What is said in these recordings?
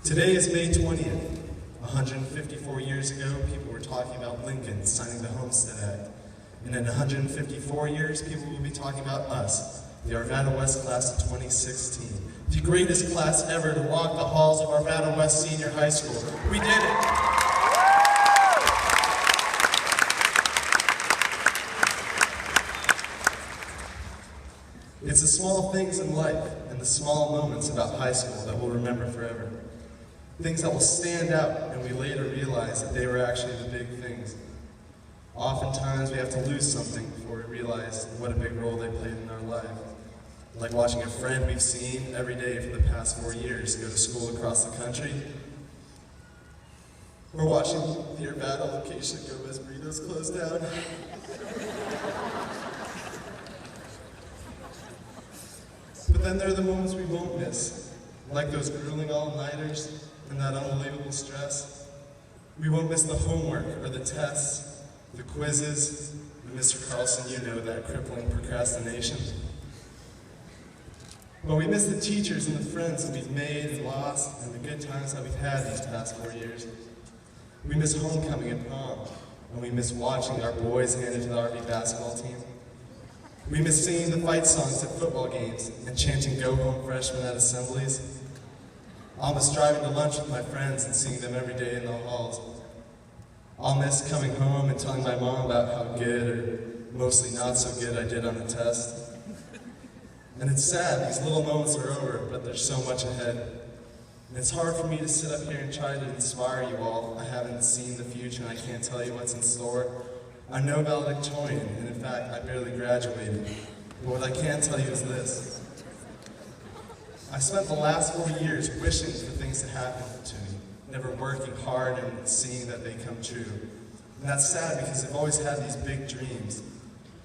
Today is May 20th. 154 years ago, people were talking about Lincoln signing the Homestead Act. And in 154 years, people will be talking about us, the Arvada West class of 2016. The greatest class ever to walk the halls of Arvada West Senior High School. We did it! It's the small things in life and the small moments about high school that we'll remember forever. Things that will stand out and we later realize that they were actually the big things. Oftentimes we have to lose something before we realize what a big role they played in our life. Like watching a friend we've seen every day for the past 4 years go to school across the country. Or watching the Arvada location go as burritos closed down. But then there are the moments we won't miss, like those grueling all-nighters and that unbelievable stress. We won't miss the homework or the tests, the quizzes, and Mr. Carlson, you know that crippling procrastination. But we miss the teachers and the friends that we've made and lost and the good times that we've had these past 4 years. We miss homecoming and prom, and we miss watching our boys handed to the RV basketball team. We miss singing the fight songs at football games and chanting "Go Home Freshmen" at assemblies. I'll miss driving to lunch with my friends and seeing them every day in the halls. I'll miss coming home and telling my mom about how good, or mostly not so good, I did on the test. And it's sad, these little moments are over, but there's so much ahead. And it's hard for me to sit up here and try to inspire you all. I haven't seen the future and I can't tell you what's in store. I'm no valedictorian, and in fact, I barely graduated. But what I can tell you is this. I spent the last 4 years wishing for things to happen to me, never working hard and seeing that they come true. And that's sad because I've always had these big dreams.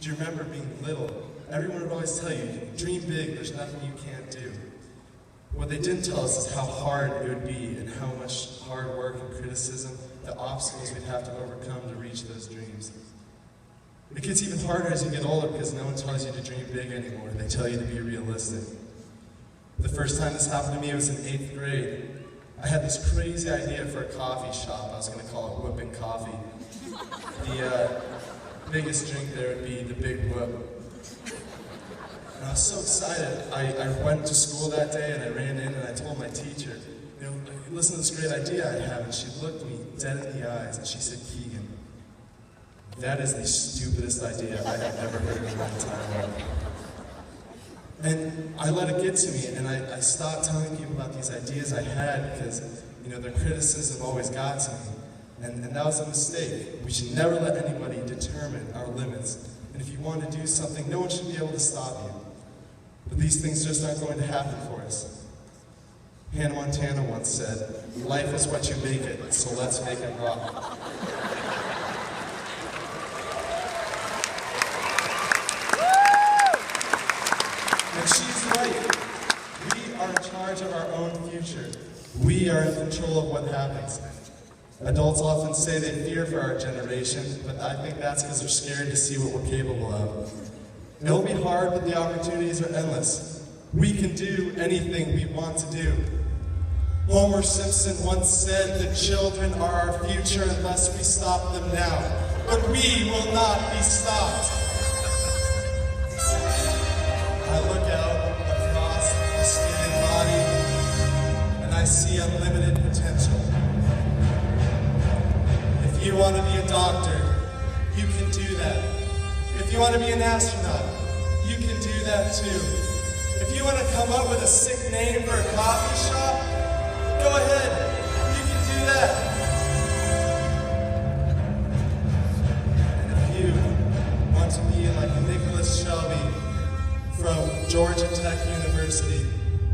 Do you remember being little? Everyone would always tell you, dream big, there's nothing you can't do. What they didn't tell us is how hard it would be and how much hard work and criticism, the obstacles we'd have to overcome to reach those dreams. It gets even harder as you get older because no one tells you to dream big anymore. They tell you to be realistic. The first time this happened to me was in 8th grade. I had this crazy idea for a coffee shop. I was going to call it Whipping Coffee. The biggest drink there would be the Big Whip. And I was so excited. I went to school that day and I ran in and I told my teacher, you know, listen to this great idea I have. And she looked me dead in the eyes and she said, "Keegan, that is the stupidest idea I have ever heard in my entire life." And I let it get to me, and I stopped telling people about these ideas I had because, you know, their criticism always got to me. And that was a mistake. We should never let anybody determine our limits. And if you want to do something, no one should be able to stop you. But these things just aren't going to happen for us. Hannah Montana once said, "Life is what you make it, so let's make it rock." And she's right. We are in charge of our own future. We are in control of what happens. Adults often say they fear for our generation, but I think that's because they're scared to see what we're capable of. It'll be hard, but the opportunities are endless. We can do anything we want to do. Homer Simpson once said, "The children are our future unless we stop them now. But we will not be stopped." I look out across the student body and I see unlimited potential. If you want to be a doctor, you can do that. If you want to be an astronaut, you can do that too. If you want to come up with a sick name for a coffee shop, go ahead, you can do that. And if you want to be like Nicholas Shelby from Georgia Tech University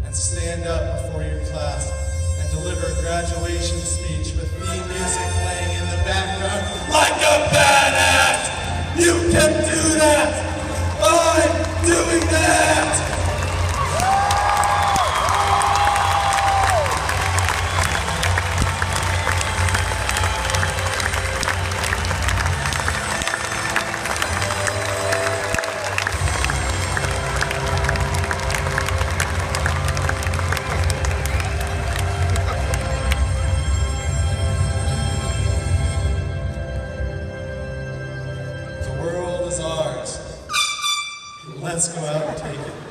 and stand up before your class and deliver a graduation speech with theme music playing in the background like a badass, you can do that! I'm doing that! is ours. Let's go out and take it.